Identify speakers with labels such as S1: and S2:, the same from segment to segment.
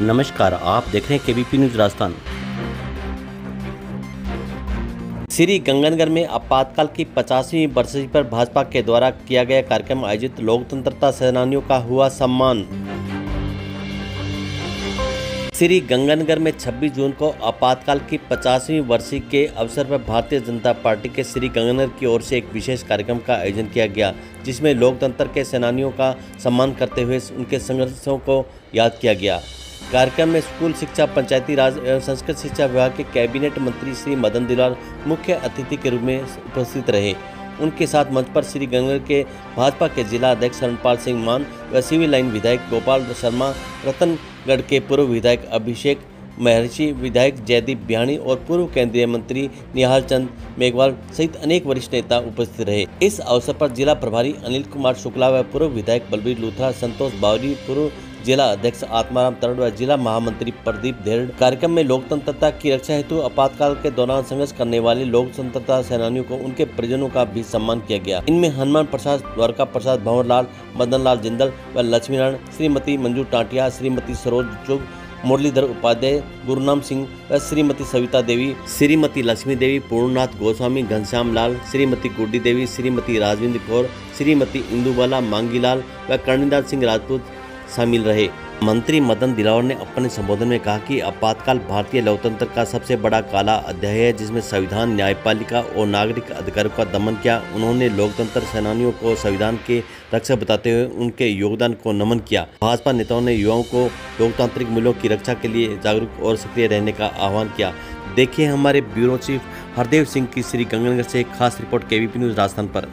S1: नमस्कार, आप देख रहे हैं केबीपी न्यूज राजस्थान। श्री गंगानगर में आपातकाल की 50वीं बरसी पर भाजपा के द्वारा किया गया कार्यक्रम आयोजित लोकतंत्रता सेनानियों का हुआ सम्मान। श्री गंगानगर में 26 जून को आपातकाल की 50वीं बरसी के अवसर पर भारतीय जनता पार्टी के श्री गंगानगर की ओर से एक विशेष कार्यक्रम का आयोजन किया गया, जिसमें लोकतंत्र के सेनानियों का सम्मान करते हुए उनके संघर्षों को याद किया गया। कार्यक्रम में स्कूल शिक्षा, पंचायती राज एवं संस्कृत शिक्षा विभाग के कैबिनेट मंत्री श्री मदन दिलावर मुख्य अतिथि के रूप में उपस्थित रहे। उनके साथ मंच पर श्री गंगानगर के भाजपा के जिला अध्यक्ष शरणपाल सिंह मान व सिविल लाइन विधायक गोपाल शर्मा, रतनगढ़ के पूर्व विधायक अभिषेक महर्षि, विधायक जयदीप बिहानी और पूर्व केंद्रीय मंत्री निहाल चंद मेघवाल सहित अनेक वरिष्ठ नेता उपस्थित रहे। इस अवसर पर जिला प्रभारी अनिल कुमार शुक्ला व पूर्व विधायक बलबीर लूथरा, संतोष बावरी, पूर्व जिला अध्यक्ष आत्माराम तरण व जिला महामंत्री प्रदीप धेड़ कार्यक्रम में लोकतंत्रता की रक्षा हेतु आपातकाल के दौरान संघर्ष करने वाले लोकतंत्रता सेनानियों को उनके परिजनों का भी सम्मान किया गया। इनमें हनुमान प्रसाद, द्वारका प्रसाद, भंवर लाल, मदन लाल जिंदल व लक्ष्मीनारायण, श्रीमती मंजू टाटिया, श्रीमती सरोज चुग, मुरलीधर उपाध्याय, गुरुनाम सिंह व श्रीमती सविता देवी, श्रीमती लक्ष्मी देवी, पूर्णनाथ गोस्वामी, घनश्याम लाल, श्रीमती गुड्डी देवी, श्रीमती राजविंद्र कौर, श्रीमती इंदुबाला मांगीलाल व कर्णिदास सिंह राजपूत शामिल रहे। मंत्री मदन दिलावर ने अपने संबोधन में कहा कि आपातकाल भारतीय लोकतंत्र का सबसे बड़ा काला अध्याय है, जिसमें संविधान, न्यायपालिका और नागरिक अधिकारों का दमन किया। उन्होंने लोकतंत्र सेनानियों को संविधान के रक्षक बताते हुए उनके योगदान को नमन किया। भाजपा नेताओं ने युवाओं को लोकतांत्रिक मूल्यों की रक्षा के लिए जागरूक और सक्रिय रहने का आह्वान किया। देखिए हमारे ब्यूरो चीफ हरदेव सिंह की श्री गंगानगर से एक खास रिपोर्ट केबीपी न्यूज राजस्थान पर।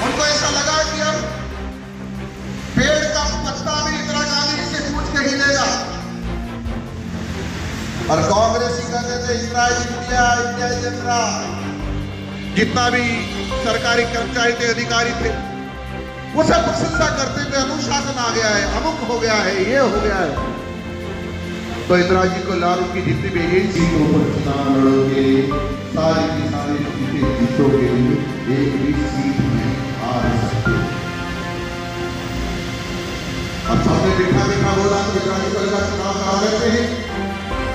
S2: उनको ऐसा लगा कि अब पेड़ का पत्ता भी इंदिरा गांधी से पूछ के हिलेगा। और कांग्रेस ही कहते थे इंदिरा इंडिया, इंडिया इंदिरा। जितना भी सरकारी कर्मचारी थे, अधिकारी थे, वो सब प्रशंसा करते थे, अनुशासन आ गया है, अमुक हो गया है, ये हो गया है। तो इंदिरा जी को लालू की जितनी भी सीटों पर चुनाव लड़ोगे, सारी की सारी सीटें जीतोगे, एक भी सीट में आ सकते। अब सबने देखा देखा बोला तो इंदिरा जी को लगा चुनाव करा लेते हैं।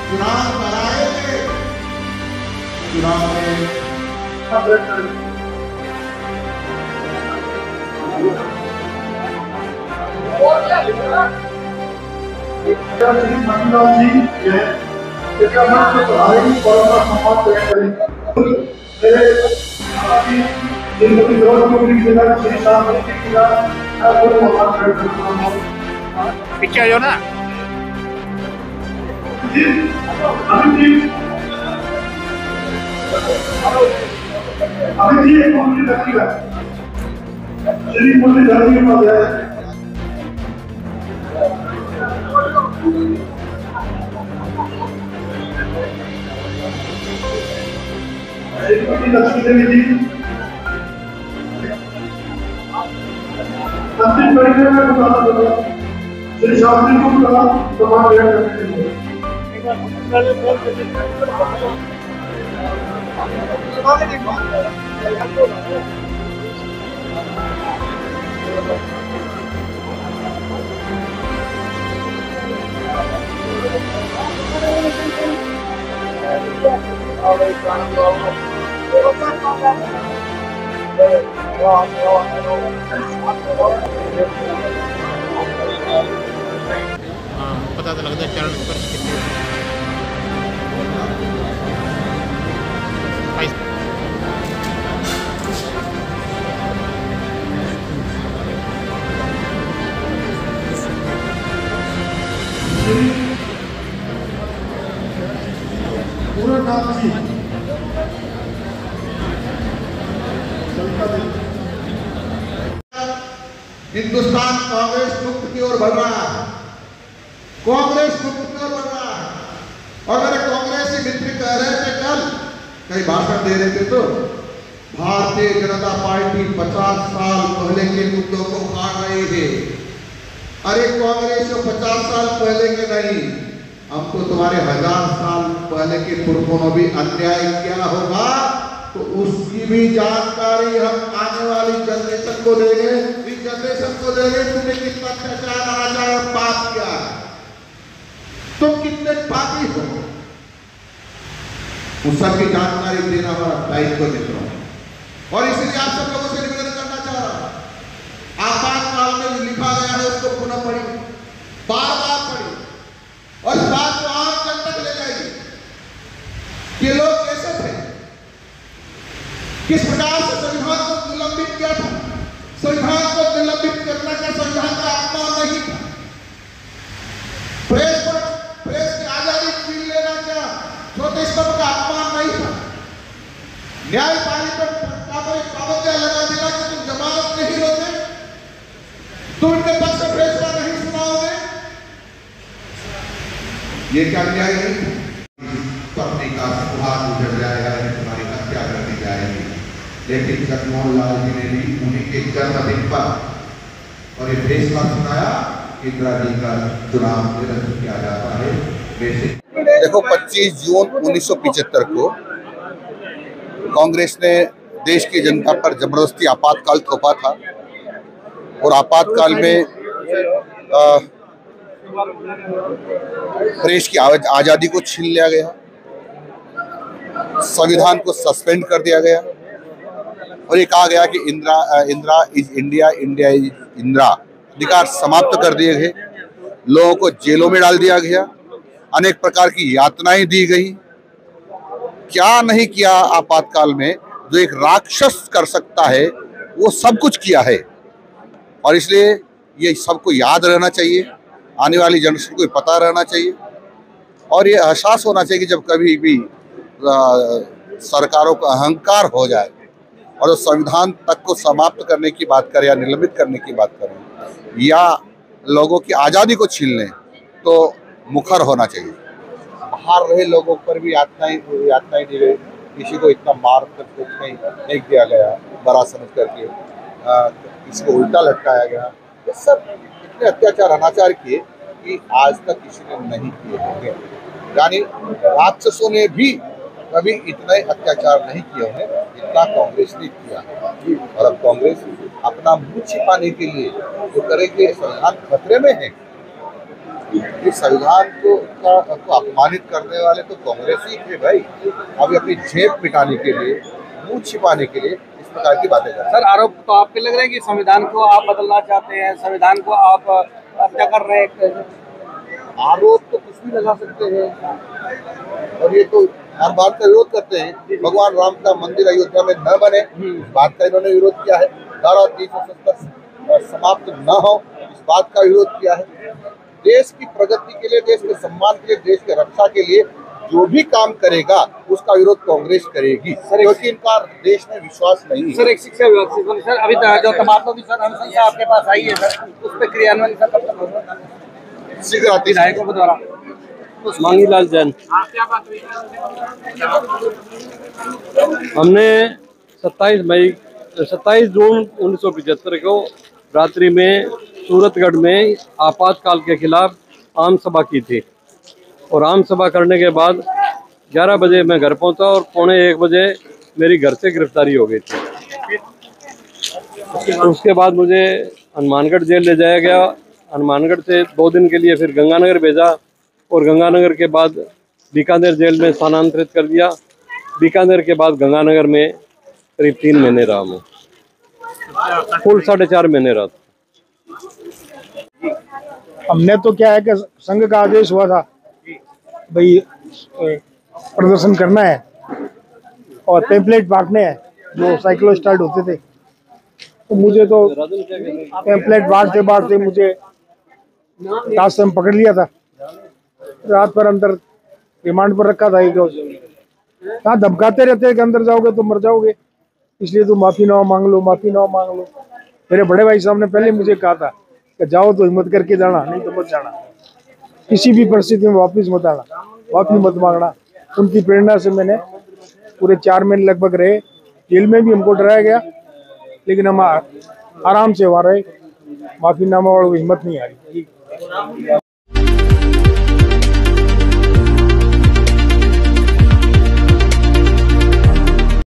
S2: चुनाव कराएंगे, चुनाव में
S3: पिक्चर जो ना
S4: लक्ष्मी देवी जी अंतिम महीने में बुलाना होगा श्री शास्त्री को बुला तो वहां
S3: पता तो लगता है चरण स्पर्श कितने
S2: पूरा नाम जी हिंदुस्तान कांग्रेस मुक्त की ओर बढ़ रहा है, कांग्रेस मुक्त की ओर बढ़ रहा है। और मेरे कांग्रेसी मित्र कह रहे थे कल, कई भाषण दे रहे थे, तो भारतीय जनता पार्टी 50 साल पहले के मुद्दों को उठा रही है। अरे कांग्रेस 50 साल पहले के नहीं, हमको तुम्हारे 1000 साल पहले के पुरखों ने भी अन्याय किया होगा, तो उसकी भी जानकारी हम आने वाली जनरेशन को देंगे। इस जनरेशन को देंगे तुमने कितना अत्याचार, अनाचार और पाप किया है, तुम कितने पापी हो, उस सब की जानकारी देना हमारा दायित्व मित्रों। और इसलिए आप सब लोगों से निवेदन करना चाह रहा हूं, आपातकाल में जो लिखा गया है उसको पुनः पढ़ी, बार बार पढ़ी, और इस बात को आम जन तक ले जाइए कि लोग कैसे थे, किस प्रकार से संविधान को निलंबित किया था। संविधान को निलंबित करने का संविधान का अपमान नहीं था। प्रेस की आजादी छीन लेना क्या चौथे स्तंभ का अपमान नहीं था। न्यायपालिका पर पाबंदियां लगा देना कि तुम जमानत नहीं लोगे, तुम इनके पक्ष से फैसला नहीं सुनाओगे, ये क्या अन्याय नहीं? पत्नी का सुहाग गुजर जाएगा, तुम्हारी हत्या कर दी जाएगी। लेकिन जगमोहन लाल जी ने भी उन्हीं के जन्मदिन पर और ये फैसला सुनाया, इंदिरा जी का चुनाव निरस्त किया जाता है।
S4: देखो 25 जून 1975 को कांग्रेस ने देश की जनता पर जबरदस्ती आपातकाल थोपा था, और आपातकाल में प्रेस की आज़ादी को छीन लिया गया, संविधान को सस्पेंड कर दिया गया, और ये कहा गया कि Indira is India, India is Indira, अधिकार समाप्त कर दिए गए, लोगों को जेलों में डाल दिया गया, अनेक प्रकार की यातनाएं दी गई। क्या नहीं किया आपातकाल में, जो एक राक्षस कर सकता है वो सब कुछ किया है। और इसलिए ये सबको याद रहना चाहिए, आने वाली जनरेशन को पता रहना चाहिए, और ये एहसास होना चाहिए कि जब कभी भी सरकारों का अहंकार हो जाए और संविधान तक को समाप्त करने की बात करें या निलंबित करने की बात करें या लोगों की आज़ादी को छीन लें, तो मुखर होना चाहिए। बाहर रहे लोगों पर भी यातनाएं दी गई, किसी को इतना मार करके कहीं फेंक दिया गया बड़ा समझ करके, किसी को उल्टा लटकाया गया, ये सब इतने अत्याचार अनाचार किए कि आज तक किसी ने नहीं किए होंगे। यानी राक्षसों ने भी कभी इतने अत्याचार नहीं किए होंगे जितना कांग्रेस ने किया है। और अब कांग्रेस अपना मुंह छिपाने के लिए जो करेंगे, संविधान खतरे में है, इस संविधान को अपमानित करने वाले तो कांग्रेस ही थे भाई। अभी अपनी जेब मिटाने के लिए, मुंह छिपाने के लिए इस प्रकार की बातें कर रहे हैं।
S5: सर, आरोप तो आपके लग रहे हैं कि संविधान को आप बदलना चाहते हैं, संविधान को आप हत्या कर रहे हैं।
S4: आरोप तो कुछ भी लगा सकते हैं, और ये तो हर बात का विरोध करते हैं। भगवान राम का मंदिर अयोध्या में न बने, इस बात का इन्होंने विरोध किया है। धारा 370 समाप्त न हो, इस बात का विरोध किया है। देश की प्रगति के लिए, देश के सम्मान के लिए, देश की रक्षा के लिए जो भी काम करेगा उसका विरोध कांग्रेस करेगी, क्योंकि इनका देश में विश्वास नहीं है।
S5: सर, एक शिक्षा विभाग से सर, अभी जो तबादलों की सर अनुशंसा आपके पास आई है सर, उस पर क्रियान्वयन सर कब तक होगा?
S4: शीघ्र आती है
S5: विधायकों के द्वारा।
S6: मांगीलाल जैन। हमने 27 जून 1975 को रात्रि में सूरतगढ़ में आपातकाल के खिलाफ आम सभा की थी। और आम सभा करने के बाद 11 बजे मैं घर पहुंचा और 1:45 बजे मेरी घर से गिरफ्तारी हो गई थी। उसके बाद मुझे हनुमानगढ़ जेल ले जाया गया। हनुमानगढ़ से 2 दिन के लिए फिर गंगानगर भेजा और गंगानगर के बाद बीकानेर जेल में स्थानांतरित कर दिया। बीकानेर के बाद गंगानगर में करीब 3 महीने रहा मैं, कुल 4.5 महीने रहा।
S7: हमने तो क्या है कि संघ का आदेश हुआ था भाई प्रदर्शन करना है और पेम्पलेट बांटने हैं जो साइकिलो स्टार्ट होते थे, तो मुझे तो पेम्पलेट बांटते बांटते मुझे रास्ते में पकड़ लिया था। रात भर अंदर रिमांड पर रखा था। एक रोज कहाँ धमकाते रहते हैं कि अंदर जाओगे तो मर जाओगे, इसलिए तो माफी नामा मांग लो, माफी नामा मांग लो। मेरे बड़े भाई साहब ने पहले मुझे कहा था कि जाओ तो हिम्मत करके जाना, नहीं तो मत जाना, किसी भी परिस्थिति में वापस मत आना, माफी मत मांगना। उनकी प्रेरणा से मैंने पूरे 4 महीने लगभग रहे। जेल में भी हमको डराया गया, लेकिन हम आराम से वहाँ रहे। माफी नामा वालों को हिम्मत नहीं आ रही।